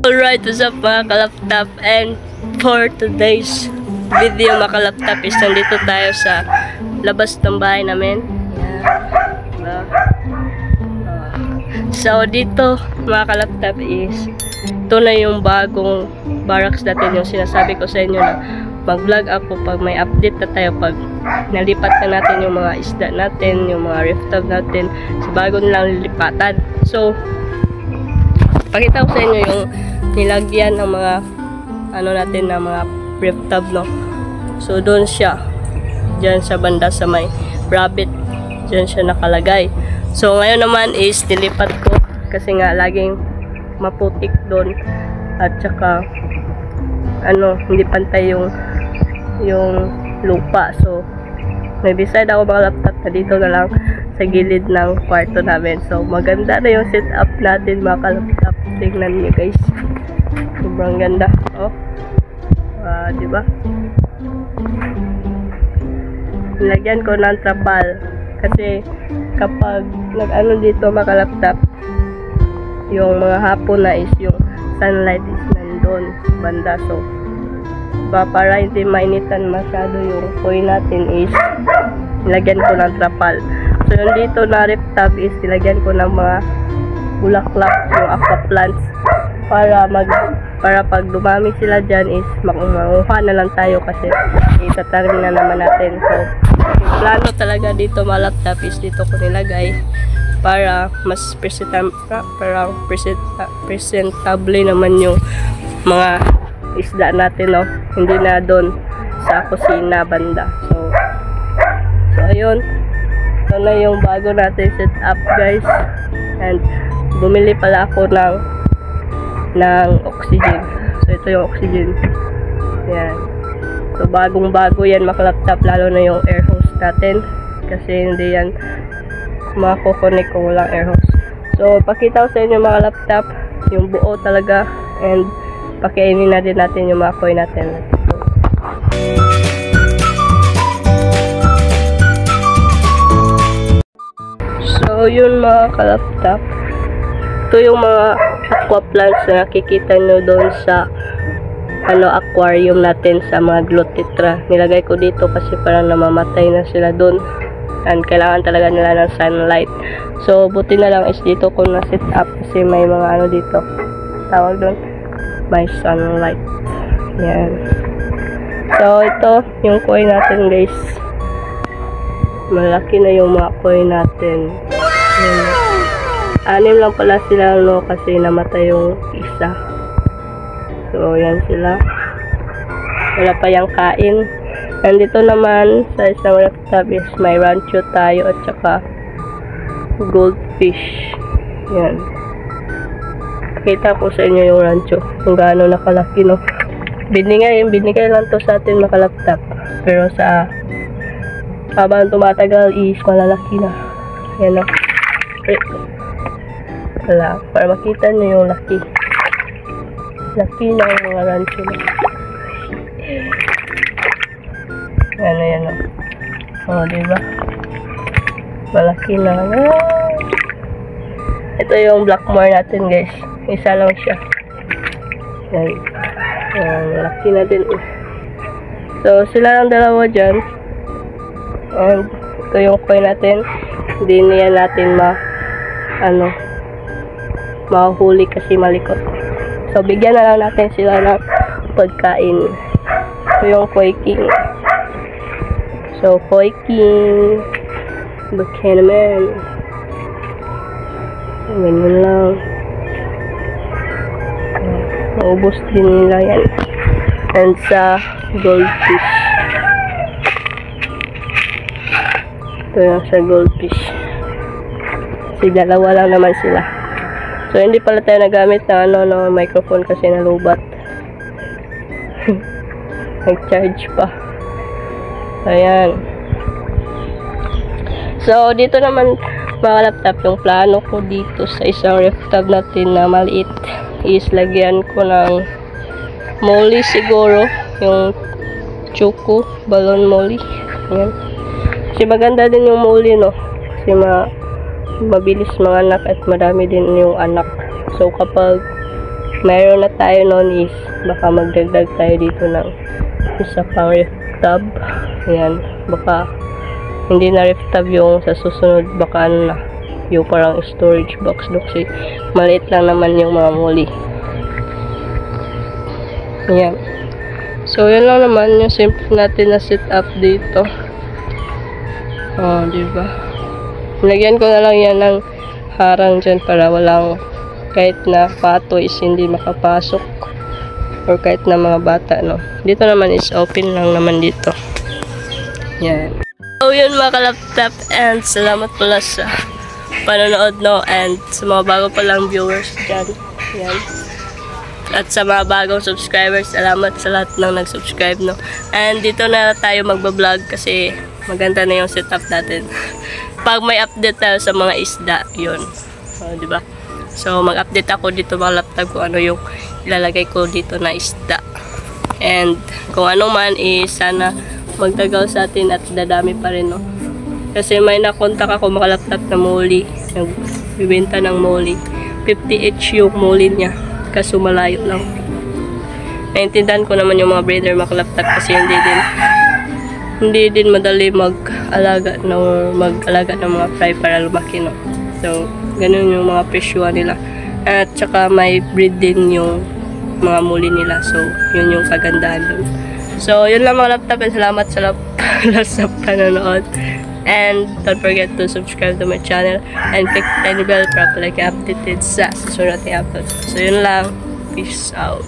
Alright, what's up mga kalaptop, and for today's video mga kalaptop is nandito tayo sa labas ng bahay namin. So dito mga kalaptop is ito na yung bagong barracks natin, yung sinasabi ko sa inyo na mag-vlog ako pag may update na tayo, pag nalipat na natin yung mga isda natin, yung mga reef tub natin sa bago nilang lilipatan. So pakita ko sa inyo yung nilagyan ng mga ano natin na mga reef tub, no. So doon siya, dyan sa banda sa may rabbit, dyan siya nakalagay. So ngayon naman is nilipat ko kasi nga laging maputik doon at saka ano, hindi pantay yung lupa. So may decide ako mga laptop na dito na lang sa gilid ng kwarto namin. So maganda na yung setup natin mga kalaptop. Tingnan niyo guys, sobrang ganda. Oh, diba? Nilagyan ko ng trapal kasi kapag nag-ano dito mga kalaptop, yung mga hapon na is yung sunlight is nandun banda. So para hindi mainitan masyado yung koy natin is nilagyan ko ng trapal. So yung dito na reef tub is nilagyan ko ng mga bulaklak, yung aqua plants, para pag dumami sila dyan is makuha na lang tayo kasi itatanim na naman natin. So yung plano talaga dito mga laptop is dito ko nilagay para mas presentable naman yung mga isda natin, no? Hindi na doon sa kusina banda. So ayun, ito na yung bago natin set up guys, and bumili pala ako ng oxygen. So ito yung oxygen, yan. So bagong bago yan mga laptop, lalo na yung air hose natin kasi hindi yan makukunik kung walang air hose. So pakita ko sa inyo mga laptop yung buo talaga, and pakainin na din natin yung mga koy natin. So yun mga kalaptop, ito yung mga aqua plants na nakikita nyo doon sa aquarium natin sa mga Glotetra. Nilagay ko dito kasi parang namamatay na sila doon and kailangan talaga nila ng sunlight. So buti na lang is dito ko na set up kasi may mga dito, tawag doon, may sunlight. Yan. So ito yung koi natin guys, malaki na yung mga koi natin. Yan. 6 lang pala sila, no, kasi namatay yung isa. So yan sila, wala pa yung kain. And dito naman sa isang reef tub is may rancho tayo at saka goldfish. Yan, pakita ko sa inyo yung rancho kung gaano nakalaki, no. Binigay lang to sa atin mga laptop, pero sa habang tumatagal is malalaki na. Yan, no. Wala, para makita nyo yung laki ng mga rancho na. Yan, oh, diba? Malaki na. Ito yung blackmore natin guys, isa lang siya. Yan, malaki na din. So sila lang dalawa dyan, and ito yung koi natin. Hindi niya natin mahuhuli kasi malikot. So bigyan na lang natin sila ng pagkain. Ito yung koi king. So koi king, bakit naman, ganyan lang, maubos din nila yan. And sa goldfish, ito yung sa goldfish kasi dalawa lang naman sila. So hindi pala tayo nagamit ng microphone kasi nalubat. Nag-charge pa. Ayan. So dito naman mga laptop, yung plano ko dito sa isang reef tub natin na maliit is lagyan ko ng molly siguro, yung choco balon molly. Ayan. Kasi maganda din yung molly, no, kasi mabilis mga anak at madami din yung anak. So kapag meron na tayo noon is baka magdagdag tayo dito ng isa pang ref tub. Ayan, baka hindi na ref tub yung sa susunod, baka ano na, yung parang storage box no, kasi maliit lang naman yung mga muli. Ayan. So, yun lang naman yung simple natin na setup dito. Oh, diba? Nilagyan ko na lang yan ng harang dyan para walang kahit na pato is hindi makapasok or kahit na mga bata, no. Dito naman is open lang naman dito. Yan. So, yun mga kalaptop, and salamat pala sa panonood, no, and sa mga bago pa lang viewers dyan. Yan. At sa mga bagong subscribers, salamat sa lahat ng nag-subscribe, no. And dito na tayo magbablog kasi maganda na yung setup natin. Pag may update tayo sa mga isda, yun. Di ba? So, mag-update ako dito mga laptop kung ano yung ilalagay ko dito na isda. And kung ano man, sana magtagal sa atin at dadami pa rin, no. Kasi may nakontak ako mga laptop na muli. Nagbibenta ng muli. 50 each yung muli niya. Kaso malayo lang. Naintindihan ko naman yung mga breeder mga laptop kasi hindi din madali mag-alaga ng mga fry para lumaki, no. So, ganun yung mga presyuhan nila. At saka may breed din yung mga muli nila. So, yun yung kagandahan dun. So, yun lang mga laptop. Salamat sa panonood. And don't forget to subscribe to my channel and click the bell para palagi updated sa susunod na upload. So, yun lang. Peace out.